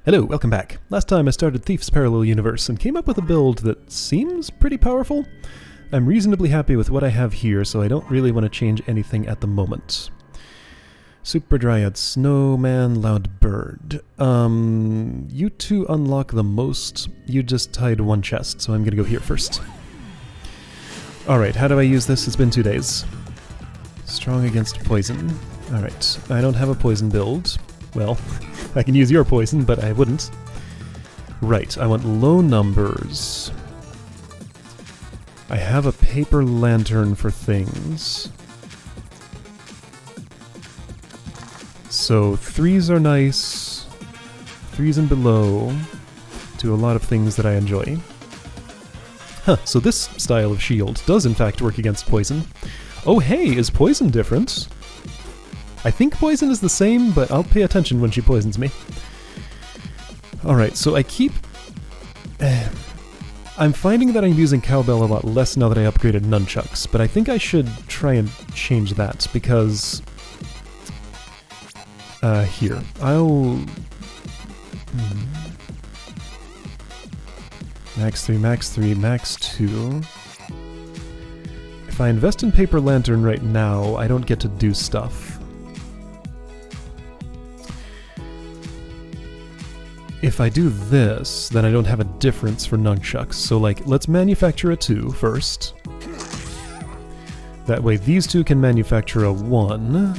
Hello, welcome back. Last time I started Thief's Parallel Universe and came up with a build that seems pretty powerful. I'm reasonably happy with what I have here, so I don't really want to change anything at the moment. Super Dryad, Snowman, Loud Bird. You two unlock the most. You just tied one chest, so I'm gonna go here first. Alright, how do I use this? It's been 2 days. Strong against poison. Alright, I don't have a poison build. Well, I can use your poison, but I wouldn't. Right, I want low numbers. I have a paper lantern for things. So 3s are nice. 3s and below do a lot of things that I enjoy. Huh, so this style of shield does in fact work against poison. Oh hey, is poison different? I think poison is the same, but I'll pay attention when she poisons me. Alright, so I keep... I'm finding that I'm using cowbell a lot less now that I upgraded nunchucks, but I think I should try and change that, because... here. I'll... Max 3, max 3, max 2... If I invest in Paper Lantern right now, I don't get to do stuff. If I do this, then I don't have a difference for nunchucks, so like, let's manufacture a 2 first. That way these two can manufacture a 1.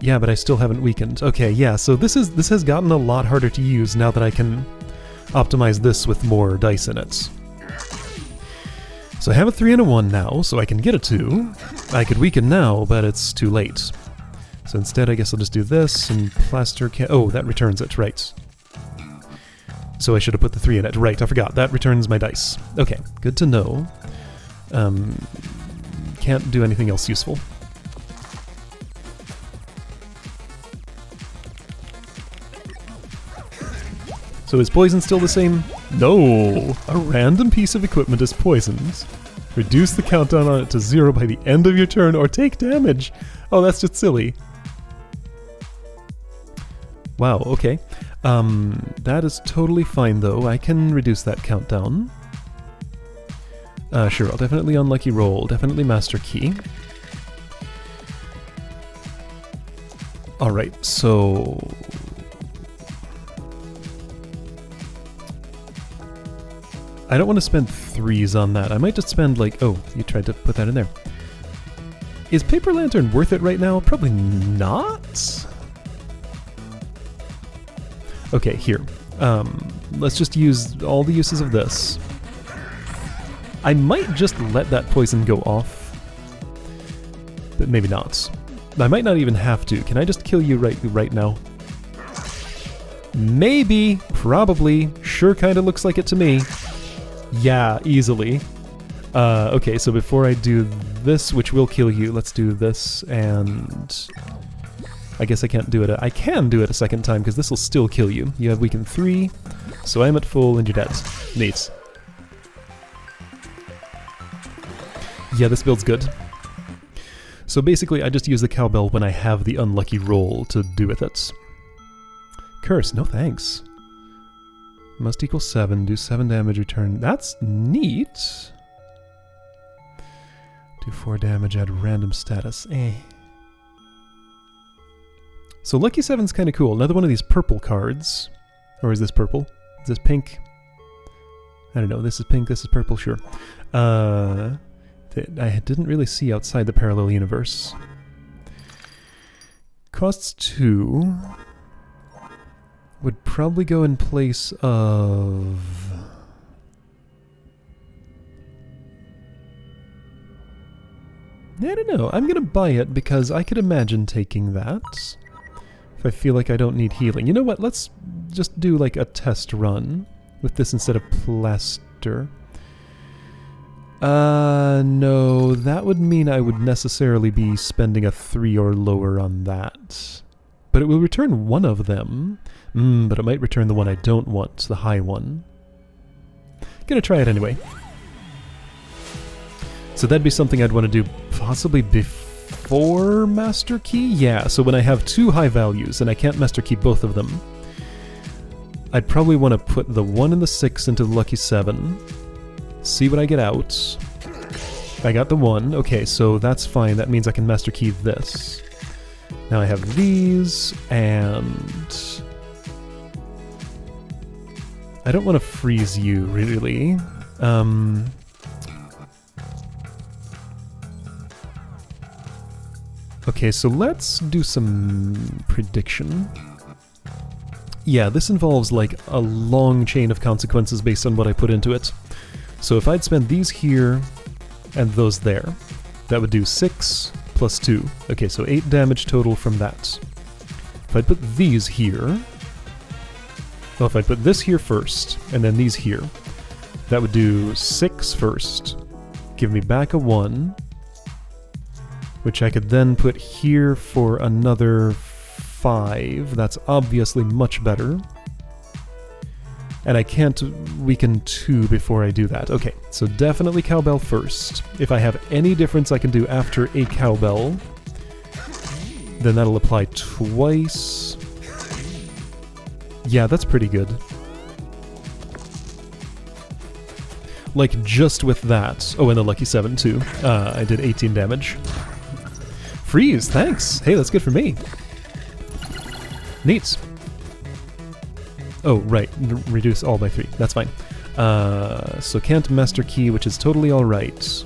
Yeah, but I still haven't weakened. Okay, yeah, so this has gotten a lot harder to use now that I can optimize this with more dice in it. So I have a 3 and a 1 now, so I can get a 2. I could weaken now, but it's too late. So instead I guess I'll just do this and plaster oh, that returns it, right. So I should have put the 3 in it. Right, I forgot. That returns my dice. Okay, good to know. Can't do anything else useful. So is poison still the same? No! A random piece of equipment is poisoned. Reduce the countdown on it to 0 by the end of your turn or take damage! Oh, that's just silly. Wow, okay. That is totally fine though. I can reduce that countdown. Sure, I'll definitely unlucky roll. Definitely master key. Alright, so... I don't want to spend 3s on that. I might just spend like... Oh, you tried to put that in there. Is Paper Lantern worth it right now? Probably not? Okay, here. Let's just use all the uses of this. I might just let that poison go off. But maybe not. I might not even have to. Can I just kill you right now? Maybe. Probably. Sure kinda looks like it to me. Yeah, easily. Okay, so before I do this, which will kill you, let's do this, and... I guess I can't do it. I can do it a second time, because this will still kill you. You have weakened 3, so I'm at full and you're dead. Neat. Yeah, this build's good. So basically, I just use the cowbell when I have the unlucky roll to do with it. Curse, no thanks. Must equal 7, do 7 damage, return. That's neat. Do 4 damage, add random status. So Lucky 7's kind of cool. Another one of these purple cards. Or is this purple? Is this pink? I don't know. This is pink, this is purple, sure. I didn't really see outside the parallel universe. Costs 2. Would probably go in place of... I don't know. I'm gonna buy it because I could imagine taking that. If I feel like I don't need healing. You know what? Let's just do like a test run with this instead of plaster. No, that would mean I would necessarily be spending a 3 or lower on that. But it will return one of them. But it might return the one I don't want, the high one. Gonna try it anyway. So that'd be something I'd want to do possibly before Master Key? Yeah, so when I have 2 high values and I can't Master Key both of them, I'd probably want to put the 1 and the 6 into the lucky 7. See what I get out. I got the 1. Okay, so that's fine. That means I can master key this. Now I have these, and... I don't want to freeze you, really. Okay, so let's do some prediction. Yeah, this involves like a long chain of consequences based on what I put into it. So if I'd spend these here and those there, that would do 6 plus 2. Okay, so 8 damage total from that. If I'd put these here... Well, if I'd put this here first, and then these here, that would do 6 first. Give me back a 1, which I could then put here for another 5. That's obviously much better. And I can't weaken 2 before I do that. Okay, so definitely cowbell first. If I have any difference I can do after a cowbell, then that'll apply twice. Yeah, that's pretty good. Like, just with that. Oh, and the lucky 7, too. I did 18 damage. Freeze, thanks! Hey, that's good for me. Neat. Oh, right. Reduce all by 3. That's fine. So can't master key, which is totally alright.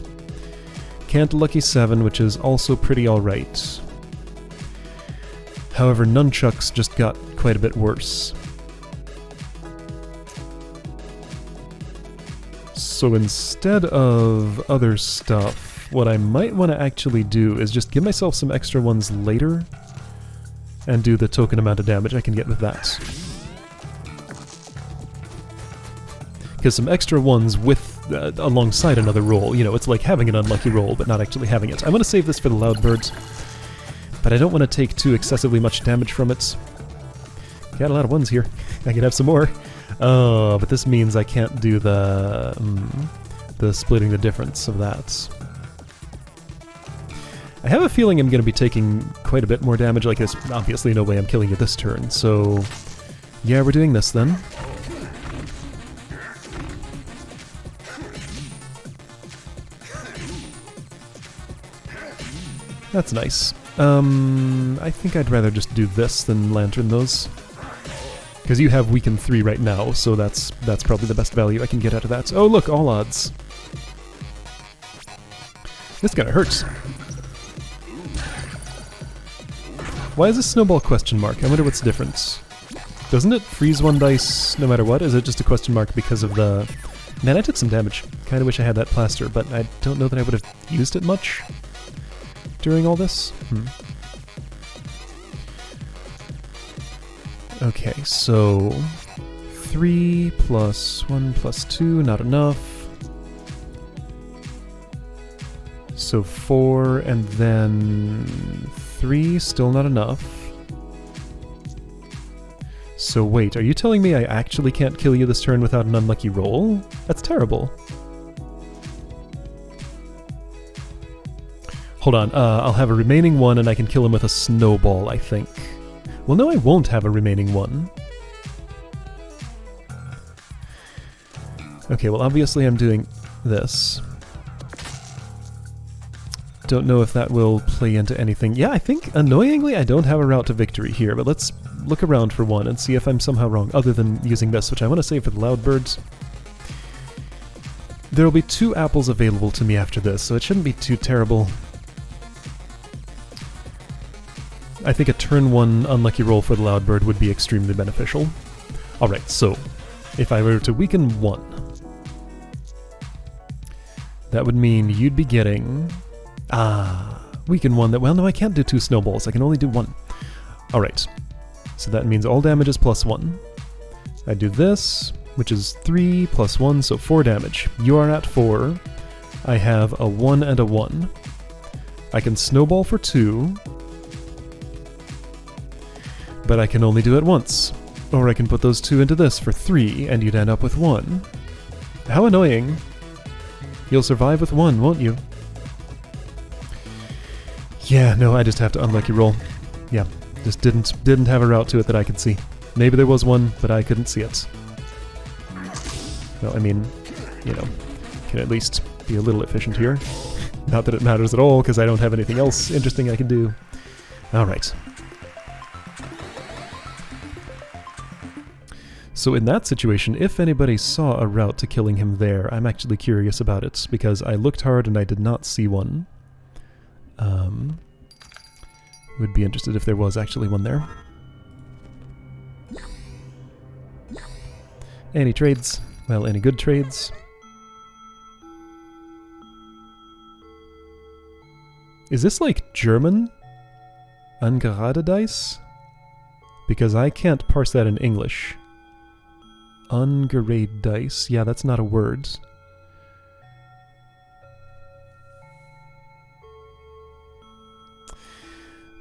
Can't lucky 7, which is also pretty alright. However, nunchucks just got quite a bit worse. So instead of other stuff, what I might want to actually do is just give myself some extra ones later and do the token amount of damage I can get with that. Because some extra ones with alongside another roll, you know, it's like having an unlucky roll but not actually having it. I'm going to save this for the loud birds, but I don't want to take too excessively much damage from it. Got a lot of ones here. I can have some more. Oh, but this means I can't do the splitting the difference of that. I have a feeling I'm going to be taking quite a bit more damage. Like, there's obviously no way I'm killing you this turn, so yeah, we're doing this then. That's nice. I think I'd rather just do this than lantern those. Because you have weaken 3 right now, so that's probably the best value I can get out of that. Oh look, all odds. This kinda hurts. Why is this snowball question mark? I wonder what's the difference. Doesn't it freeze 1 dice no matter what? Is it just a question mark because of the... Man, I took some damage. Kinda wish I had that plaster, but I don't know that I would have used it much during all this. Okay, so 3 plus 1 plus 2, not enough. So 4 and then 3, still not enough. So wait, are you telling me I actually can't kill you this turn without an unlucky roll? That's terrible. Hold on, I'll have a remaining 1 and I can kill him with a snowball, I think. Well, no, I won't have a remaining 1. Okay, well, obviously I'm doing this. Don't know if that will play into anything. Yeah, I think, annoyingly, I don't have a route to victory here, but let's look around for one and see if I'm somehow wrong, other than using this, which I want to save for the loud birds. There will be 2 apples available to me after this, so it shouldn't be too terrible. I think a turn 1 unlucky roll for the loud bird would be extremely beneficial. Alright, so if I were to weaken 1, that would mean you'd be getting... weaken 1 that... Well, no, I can't do 2 snowballs. I can only do 1. Alright, so that means all damage is plus 1. I do this, which is 3 plus 1, so 4 damage. You are at 4. I have a 1 and a 1. I can snowball for 2. But I can only do it once. Or I can put those 2 into this for 3, and you'd end up with 1. How annoying. You'll survive with 1, won't you? Yeah, no, I just have to unlucky roll. Yeah, just didn't have a route to it that I could see. Maybe there was one, but I couldn't see it. Well, I mean, you know, can at least be a little efficient here. Not that it matters at all, because I don't have anything else interesting I can do. Alright. So in that situation, if anybody saw a route to killing him there, I'm actually curious about it, because I looked hard and I did not see one. Would be interested if there was actually one there. Any trades? Well, any good trades? Is this like German? Ungerade Dice? Because I can't parse that in English. Ungerade Dice. Yeah, that's not a word.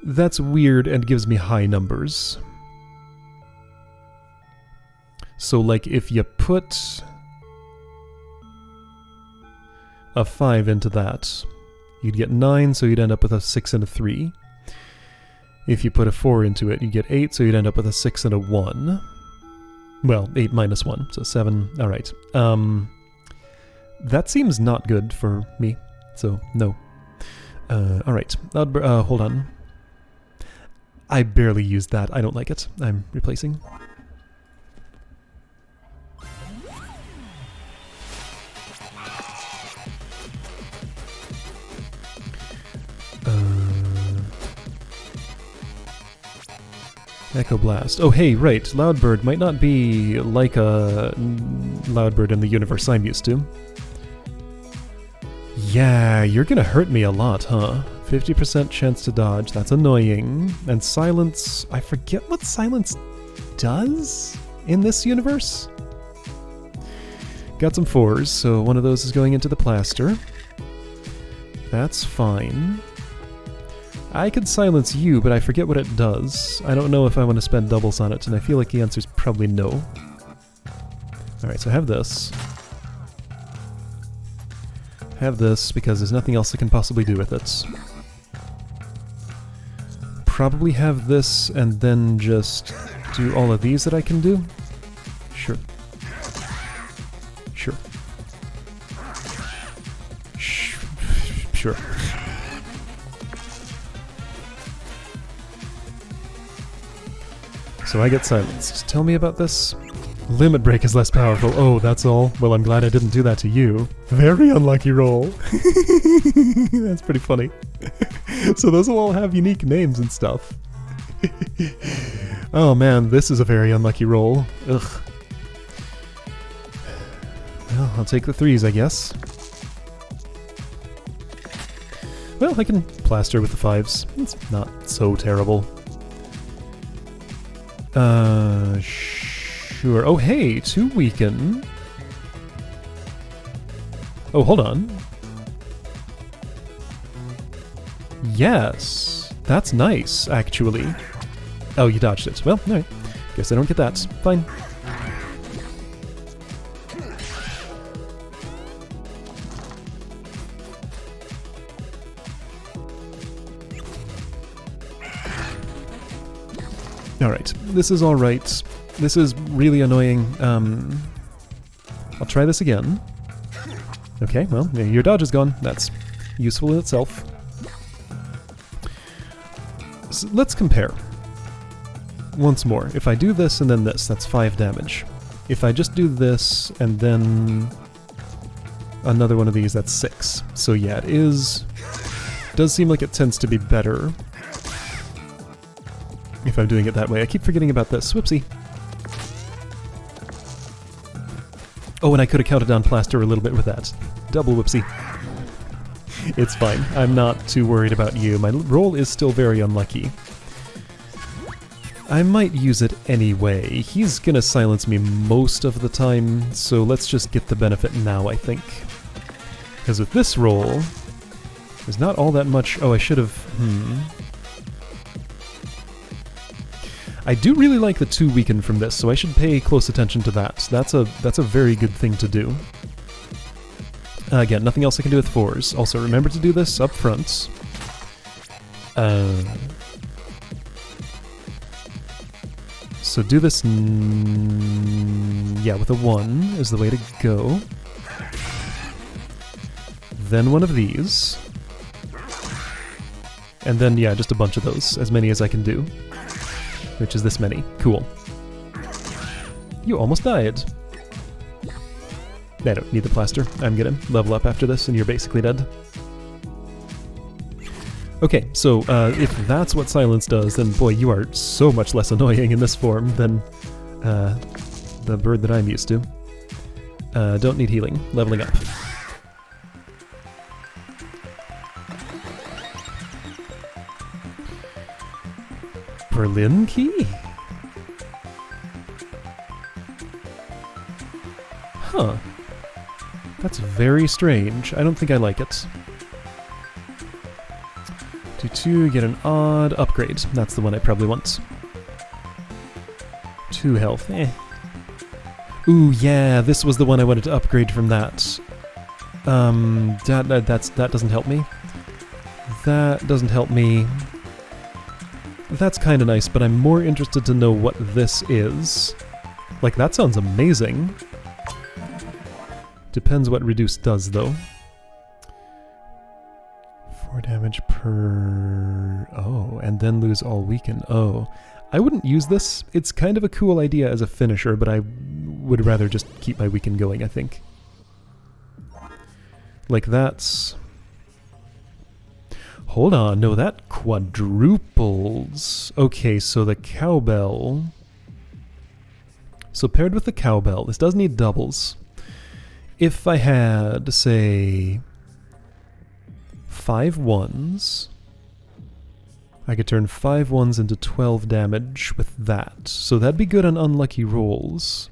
That's weird and gives me high numbers. So, like, if you put a 5 into that, you'd get 9, so you'd end up with a 6 and a 3. If you put a 4 into it, you'd get 8, so you'd end up with a 6 and a 1. Well, 8 minus 1, so 7. Alright. That seems not good for me, so no. Alright. Hold on. I barely used that. I don't like it. I'm replacing. Echo Blast. Oh hey, right. Loudbird might not be like a Loudbird in the universe I'm used to. Yeah, you're gonna hurt me a lot, huh? 50% chance to dodge, that's annoying. And silence, I forget what silence does in this universe? Got some 4s, so one of those is going into the plaster. That's fine. I could silence you, but I forget what it does. I don't know if I want to spend doubles on it, and I feel like the answer's probably no. Alright, so I have this. Have this, because there's nothing else I can possibly do with it. Probably have this, and then just do all of these that I can do? Sure. Sure. Sure. So I get silenced. Tell me about this. Limit Break is less powerful. Oh, that's all? Well, I'm glad I didn't do that to you. Very unlucky roll. That's pretty funny. So those will all have unique names and stuff. Oh man, this is a very unlucky roll. Ugh. Well, I'll take the 3s, I guess. Well, I can plaster with the 5s. It's not so terrible. Sure. Oh, hey, 2 weaken. Oh, hold on. Yes, that's nice, actually. Oh, you dodged it. Well, alright. Guess I don't get that. Fine. Alright, this is alright. This is really annoying. I'll try this again. Okay, well, your dodge is gone. That's useful in itself. So let's compare. Once more. If I do this and then this, that's 5 damage. If I just do this and then another one of these, that's 6. So yeah, it does seem like it tends to be better if I'm doing it that way. I keep forgetting about this. Whoopsie. Oh, and I could have counted down plaster a little bit with that. Double whoopsie. It's fine. I'm not too worried about you. My roll is still very unlucky. I might use it anyway. He's gonna silence me most of the time, so let's just get the benefit now, I think. Because with this roll, there's not all that much... Oh, I should have... I do really like the 2 weaken from this, so I should pay close attention to that. That's a very good thing to do. Again, nothing else I can do with 4s. Also, remember to do this up front. So do this, yeah, with a 1 is the way to go. Then one of these. And then, yeah, just a bunch of those, as many as I can do. Which is this many. Cool. You almost died. I don't need the plaster. I'm gonna level up after this, and you're basically dead. Okay, so if that's what silence does, then boy, you are so much less annoying in this form than the bird that I'm used to. Don't need healing. Leveling up. Berlin key? Huh. That's very strange. I don't think I like it. Do 2, get an odd upgrade. That's the one I probably want. 2 health. Eh. Ooh, yeah, this was the one I wanted to upgrade from that. That doesn't help me. That doesn't help me. That's kind of nice, but I'm more interested to know what this is. Like, that sounds amazing. Depends what reduce does, though. 4 damage per... Oh, and then lose all weaken. Oh. I wouldn't use this. It's kind of a cool idea as a finisher, but I would rather just keep my weaken going, I think. Like, that's... Hold on, no, that quadruples. Okay, so the cowbell... So paired with the cowbell, this does need doubles. If I had, say, 5 1s, I could turn 5 1s into 12 damage with that. So that'd be good on unlucky rolls.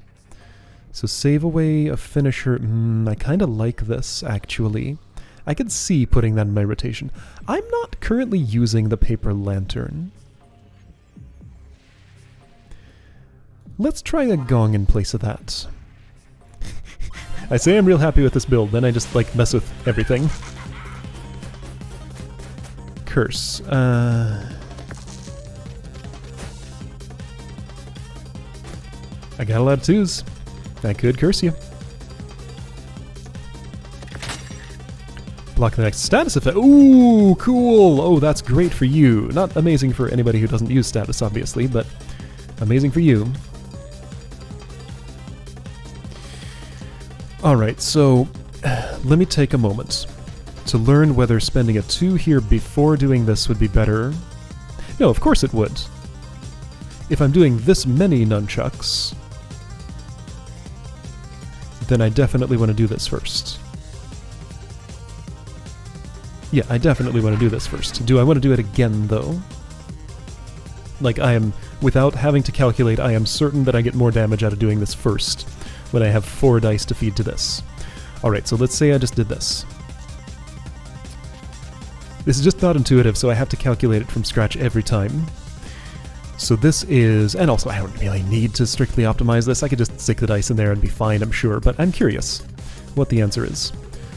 So save away a finisher. I kind of like this, actually. I could see putting that in my rotation. I'm not currently using the paper lantern. Let's try a gong in place of that. I say I'm real happy with this build, then I just, like, mess with everything. Curse. I got a lot of 2s. I could curse you. Block the next status effect. Ooh, cool! Oh, that's great for you. Not amazing for anybody who doesn't use status, obviously, but amazing for you. Alright, so let me take a moment to learn whether spending a 2 here before doing this would be better. No, of course it would. If I'm doing this many nunchucks, then I definitely want to do this first. Yeah, I definitely want to do this first. Do I want to do it again, though? Like, I am, without having to calculate, I am certain that I get more damage out of doing this first, when I have 4 dice to feed to this. Alright, so let's say I just did this. This is just not intuitive, so I have to calculate it from scratch every time. So this is, and also I don't really need to strictly optimize this, I could just stick the dice in there and be fine, I'm sure, but I'm curious what the answer is.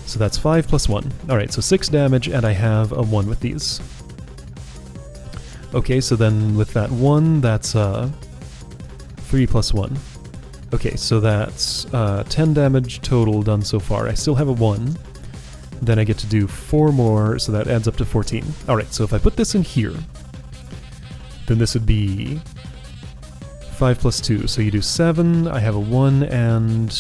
So that's 5 plus 1. Alright, so 6 damage, and I have a 1 with these. Okay, so then with that 1, that's 3 plus 1. Okay, so that's 10 damage total done so far. I still have a 1. Then I get to do 4 more, so that adds up to 14. Alright, so if I put this in here, then this would be 5 plus 2. So you do 7, I have a 1 and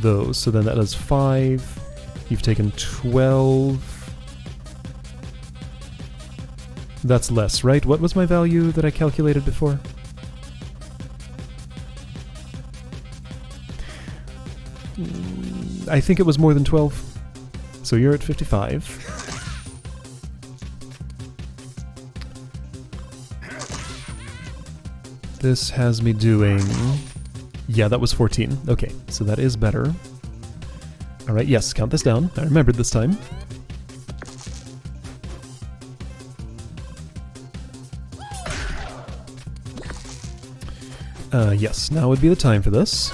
those. So then that does 5. You've taken 12. That's less, right? What was my value that I calculated before? I think it was more than 12. So you're at 55. This has me doing... Yeah, that was 14. Okay, so that is better. Alright, yes, count this down. I remembered this time. Yes, now would be the time for this.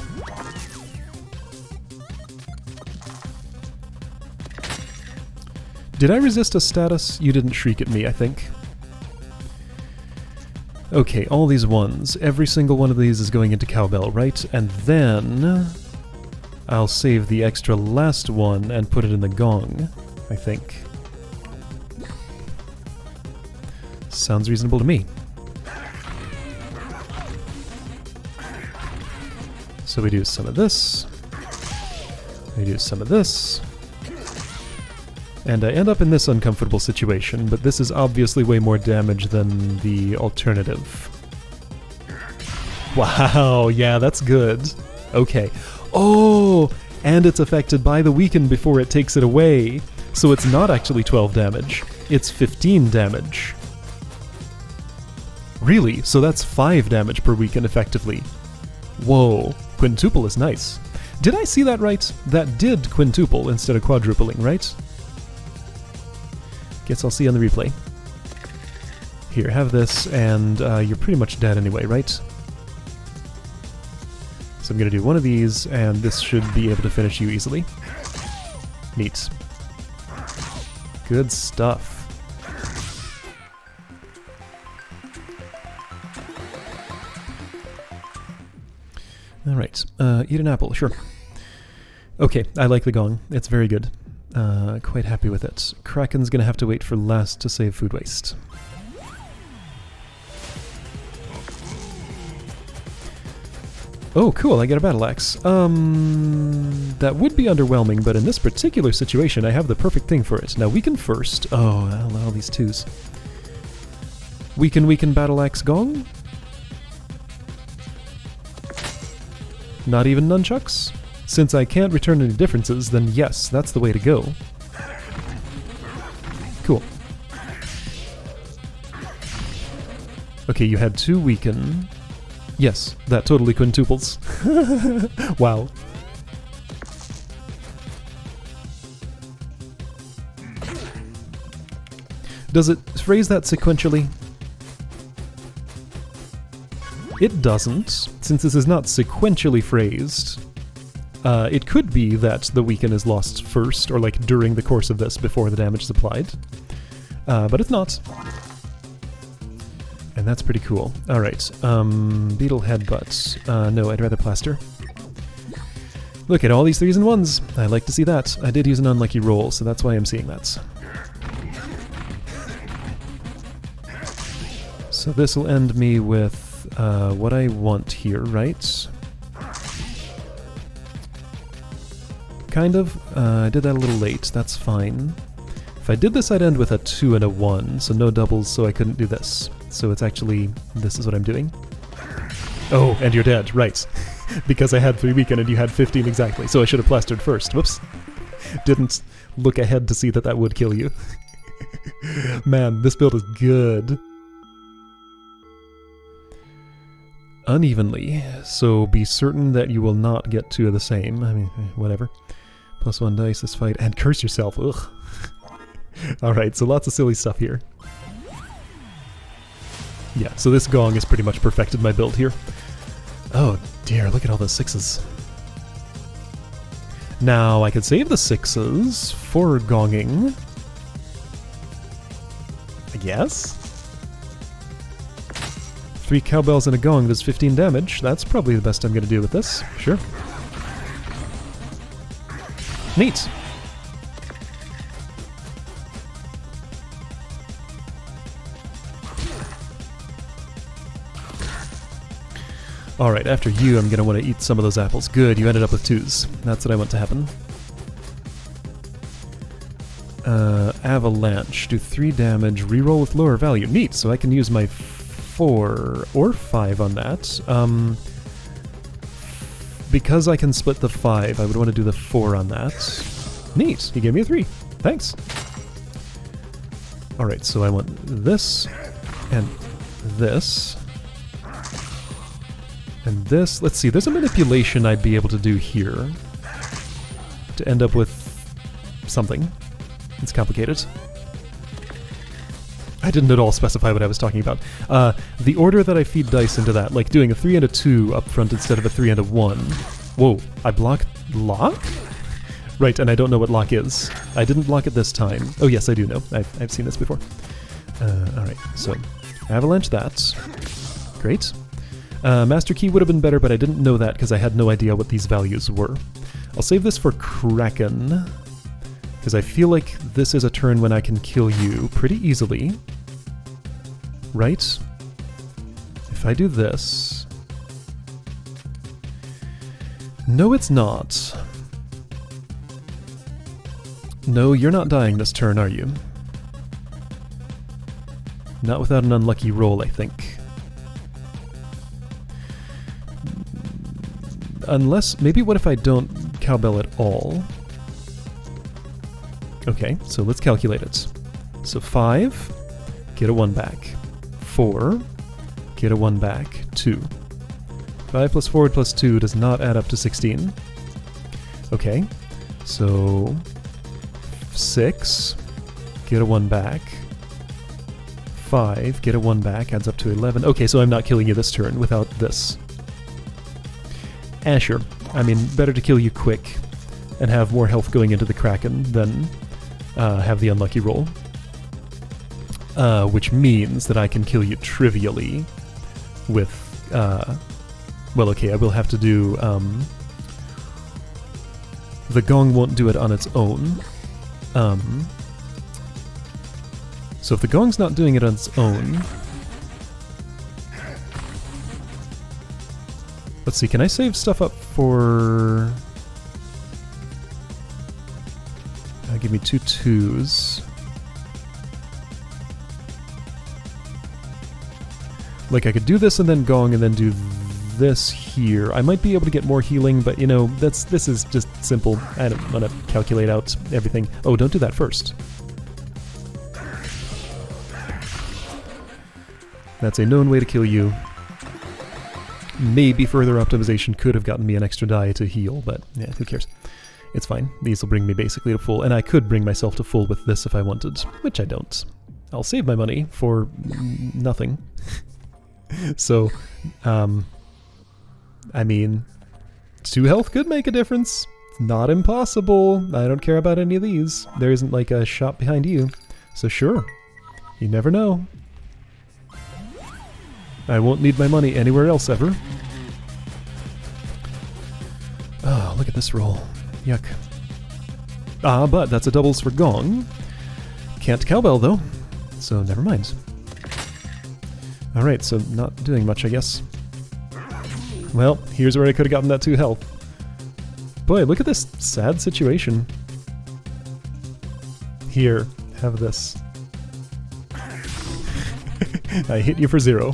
Did I resist a status? You didn't shriek at me, I think. Okay, all these ones. Every single one of these is going into cowbell, right? And then I'll save the extra last one and put it in the gong, I think. Sounds reasonable to me. So we do some of this. We do some of this. And I end up in this uncomfortable situation, but this is obviously way more damage than the alternative. Wow, yeah, that's good. Okay. Oh, and it's affected by the weaken before it takes it away. So it's not actually 12 damage, it's 15 damage. Really? So that's 5 damage per weaken effectively. Whoa, quintuple is nice. Did I see that right? That did quintuple instead of quadrupling, right? Guess I'll see on the replay. Here, have this, and you're pretty much dead anyway, right? So I'm going to do one of these, and this should be able to finish you easily. Neat. Good stuff. Alright, eat an apple, sure. Okay, I like the gong. It's very good. Quite happy with it. Kraken's gonna have to wait for last to save food waste. Oh, cool, I get a battle axe. That would be underwhelming, but in this particular situation, I have the perfect thing for it. Now, weaken first. Oh, I'll allow these twos. Weaken battle axe gong? Not even nunchucks? Since I can't return any differences, then yes, that's the way to go. Cool. Okay, you had 2 weaken. Yes, that totally quintuples. Wow. Does it phrase that sequentially? It doesn't, since this is not sequentially phrased. It could be that the weaken is lost first, or like during the course of this before the damage is applied. But it's not. And that's pretty cool. Alright, beetle headbutt. No, I'd rather plaster. Look at all these 3s and 1s. I like to see that. I did use an unlucky roll, so that's why I'm seeing that. So this will end me with what I want here, right? Kind of. I did that a little late, that's fine. If I did this, I'd end with a 2 and a 1, so no doubles, so I couldn't do this. So it's actually, this is what I'm doing. Oh, and you're dead, right. Because I had 3 weaken and you had 15 exactly, so I should have plastered first. Whoops. Didn't look ahead to see that that would kill you. Man, this build is good. Unevenly, so be certain that you will not get 2 of the same. I mean, whatever. +1 dice this fight, and curse yourself, ugh. Alright, so lots of silly stuff here. Yeah, so this gong has pretty much perfected my build here. Oh dear, look at all those 6s. Now, I could save the 6s for gonging. I guess? 3 cowbells and a gong does 15 damage. That's probably the best I'm gonna do with this. Sure. Neat! Alright, after you, I'm gonna want to eat some of those apples. Good, you ended up with 2s. That's what I want to happen. Avalanche. Do 3 damage, reroll with lower value. Neat, so I can use my 4 or 5 on that. Because I can split the 5, I would want to do the 4 on that. Neat, he gave me a 3. Thanks. Alright, so I want this, and this, and this. Let's see, there's a manipulation I'd be able to do here to end up with something. It's complicated. I didn't at all specify what I was talking about. The order that I feed dice into that, like doing a 3 and a 2 up front instead of a 3 and a 1. Whoa, I blocked lock? Right, and I don't know what lock is. I didn't block it this time. Oh yes, I do know. I've seen this before. Alright, so avalanche that. Great. Master Key would have been better, but I didn't know that because I had no idea what these values were. I'll save this for Kraken, because I feel like this is a turn when I can kill you pretty easily. Right? If I do this... No, it's not. No, you're not dying this turn, are you? Not without an unlucky roll, I think. Unless... Maybe what if I don't cowbell at all? Okay, so let's calculate it. So 5, get a 1 back. 4, get a 1 back. 2. 5 plus forward plus 2 does not add up to 16. Okay, so 6, get a 1 back. 5, get a 1 back, adds up to 11. Okay, so I'm not killing you this turn without this. Sure. I mean, better to kill you quick and have more health going into the Kraken than have the unlucky roll. Which means that I can kill you trivially with... well, okay, I will have to do... the gong won't do it on its own. So if the gong's not doing it on its own... Let's see, can I save stuff up for... give me 2 2s. Like, I could do this and then gong and then do this here. I might be able to get more healing, but, you know, this is just simple. I don't want to calculate out everything. Oh, don't do that first. That's a known way to kill you. Maybe further optimization could have gotten me an extra die to heal, but yeah, who cares? It's fine. These will bring me basically to full, and I could bring myself to full with this if I wanted, which I don't. I'll save my money for nothing. So, I mean, 2 health could make a difference. It's not impossible. I don't care about any of these. There isn't like a shop behind you, so sure. You never know. I won't need my money anywhere else ever. Oh, look at this roll. Yuck. Ah, but that's a doubles for gong. Can't cowbell, though. So never mind. Alright, so not doing much, I guess. Well, here's where I could have gotten that 2 health. Boy, look at this sad situation. Here, have this. I hit you for 0.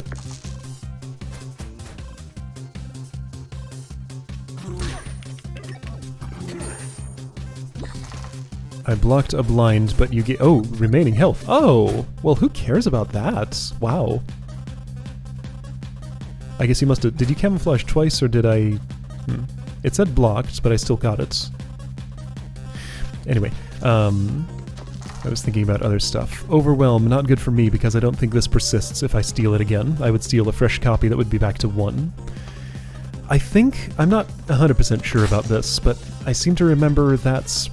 I blocked a blind, but you get... Oh, remaining health. Oh! Well, who cares about that? Wow. I guess you must have... Did you camouflage twice, or did I... It said blocked, but I still got it. Anyway, I was thinking about other stuff. Overwhelm, not good for me, because I don't think this persists if I steal it again. I would steal a fresh copy that would be back to 1. I think... I'm not 100% sure about this, but I seem to remember that's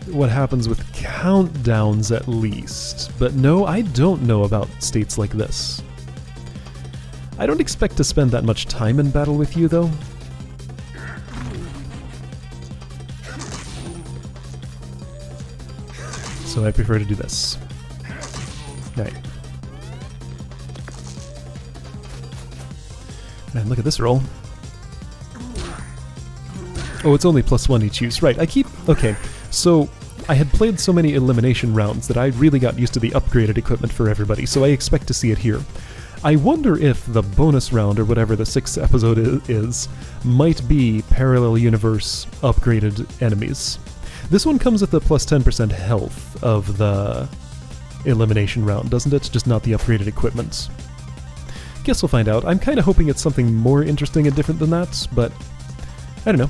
what happens with countdowns at least. But no, I don't know about states like this. I don't expect to spend that much time in battle with you, though. So I prefer to do this. Right. Man, look at this roll. Oh, it's only +1 each use. Right, I keep... Okay, so I had played so many elimination rounds that I really got used to the upgraded equipment for everybody, so I expect to see it here. I wonder if the bonus round, or whatever the 6th episode is, might be parallel universe upgraded enemies. This one comes with the +10% health of the elimination round, doesn't it? Just not the upgraded equipment. Guess we'll find out. I'm kind of hoping it's something more interesting and different than that, but I don't know.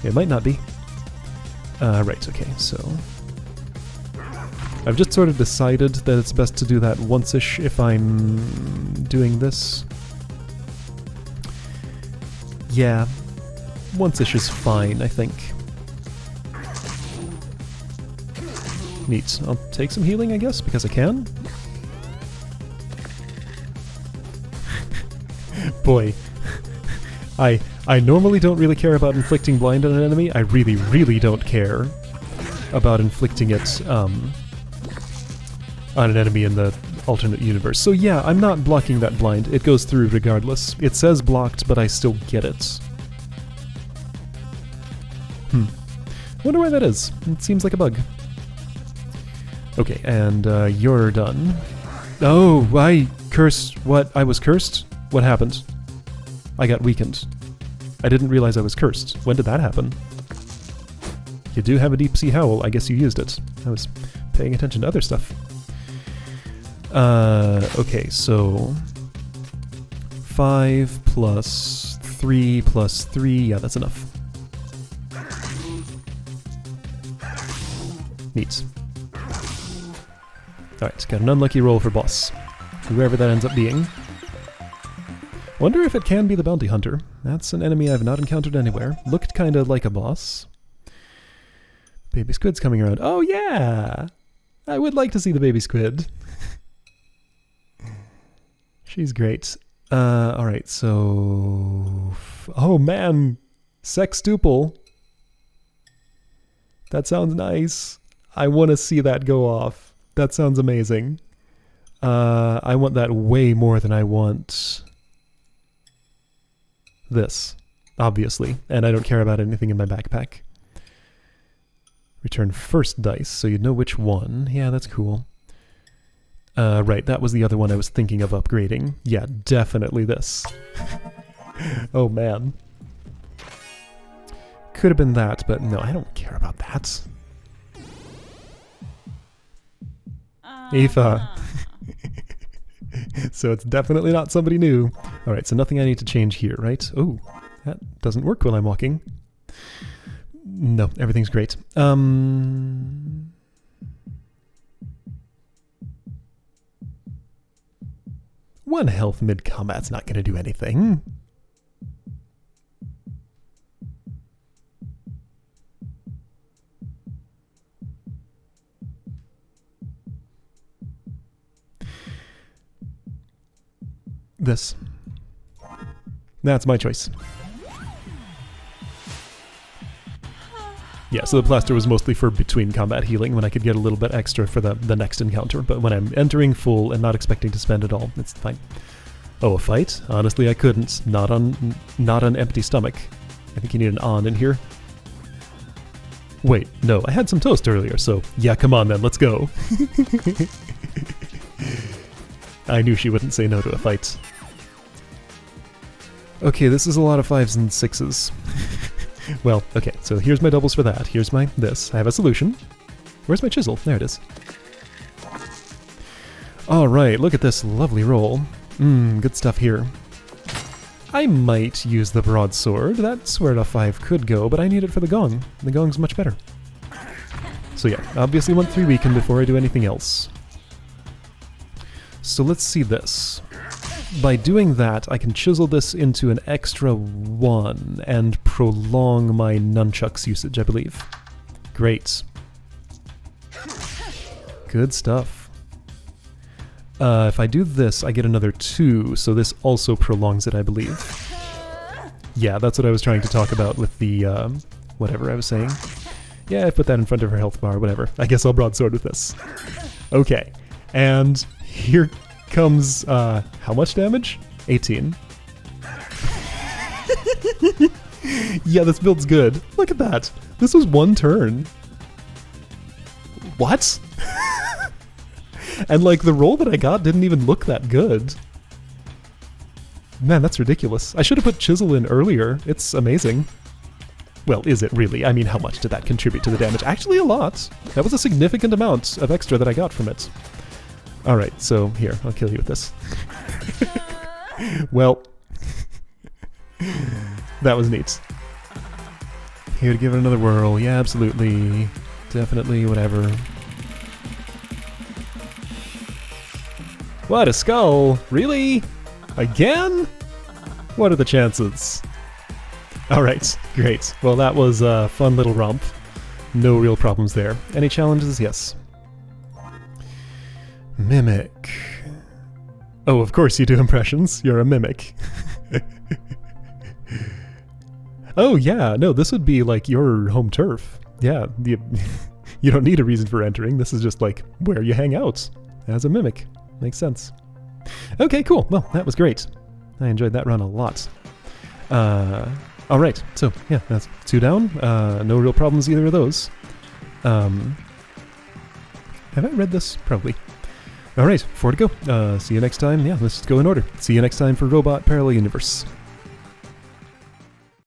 It might not be. Right, okay, so... I've just sort of decided that it's best to do that once-ish if I'm doing this. Yeah, once-ish is fine, I think. Neat. I'll take some healing, I guess, because I can. Boy. I normally don't really care about inflicting blind on an enemy. I really, really don't care about inflicting it on an enemy in the alternate universe. So yeah, I'm not blocking that blind. It goes through regardless. It says blocked, but I still get it. Wonder why that is. It seems like a bug. Okay, and you're done. Oh, I cursed. What? I was cursed? What happened? I got weakened. I didn't realize I was cursed. When did that happen? You do have a deep sea howl. I guess you used it. I was paying attention to other stuff. Okay, so 5 plus 3 plus 3. Yeah, that's enough. Neat. Alright, got an unlucky roll for boss. Whoever that ends up being. Wonder if it can be the bounty hunter. That's an enemy I've not encountered anywhere. Looked kinda like a boss. Baby squid's coming around. Oh yeah! I would like to see the baby squid. She's great. Alright, so... Oh man! Sextuple! That sounds nice. I want to see that go off. That sounds amazing. I want that way more than I want this, obviously. And I don't care about anything in my backpack. Return first dice, so you know which one. Yeah, that's cool. Right, that was the other one I was thinking of upgrading. Yeah, definitely this. Oh man. Could have been that, but no, I don't care about that. Aoife. So it's definitely not somebody new. Alright, so nothing I need to change here, right? Oh, that doesn't work when I'm walking. No, everything's great. 1 health mid-combat's not going to do anything. This. That's my choice. Yeah, so the plaster was mostly for between combat healing when I could get a little bit extra for the next encounter, but when I'm entering full and not expecting to spend it all, it's fine. Oh, a fight? Honestly, I couldn't. Not on empty stomach. I think you need an on in here. Wait, no, I had some toast earlier, so yeah, come on then, let's go. I knew she wouldn't say no to a fight. Okay, this is a lot of 5s and 6s. Well, okay, so here's my doubles for that. Here's my this. I have a solution. Where's my chisel? There it is. Alright, look at this lovely roll. Good stuff here. I might use the broadsword. That's where a 5 could go, but I need it for the gong. The gong's much better. So yeah, obviously want 3 weaken before I do anything else. So let's see this. By doing that, I can chisel this into an extra 1 and prolong my nunchucks usage, I believe. Great. Good stuff. If I do this, I get another 2, so this also prolongs it, I believe. Yeah, that's what I was trying to talk about with the, whatever I was saying. Yeah, I put that in front of her health bar, whatever. I guess I'll broadsword with this. Okay, and here comes, how much damage? 18. Yeah, this build's good. Look at that. This was 1 turn. What? And like the roll that I got didn't even look that good. Man, that's ridiculous. I should have put chisel in earlier. It's amazing. Well, is it really? I mean, how much did that contribute to the damage? Actually, a lot. That was a significant amount of extra that I got from it. Alright, so here, I'll kill you with this. Well, that was neat. Here to give it another whirl. Yeah, absolutely. Definitely, whatever. What, a skull? Really? Again? What are the chances? Alright, great. Well, that was a fun little romp. No real problems there. Any challenges? Yes. Mimic. Oh, of course you do impressions. You're a mimic. Oh yeah, no, this would be like your home turf. Yeah, you don't need a reason for entering. This is just like where you hang out as a mimic. Makes sense. Okay, cool. Well, that was great. I enjoyed that run a lot. All right, so yeah, that's 2 down. No real problems either of those. Have I read this? Probably. All right, 4 to go. See you next time. Yeah, let's go in order. See you next time for Robot Parallel Universe.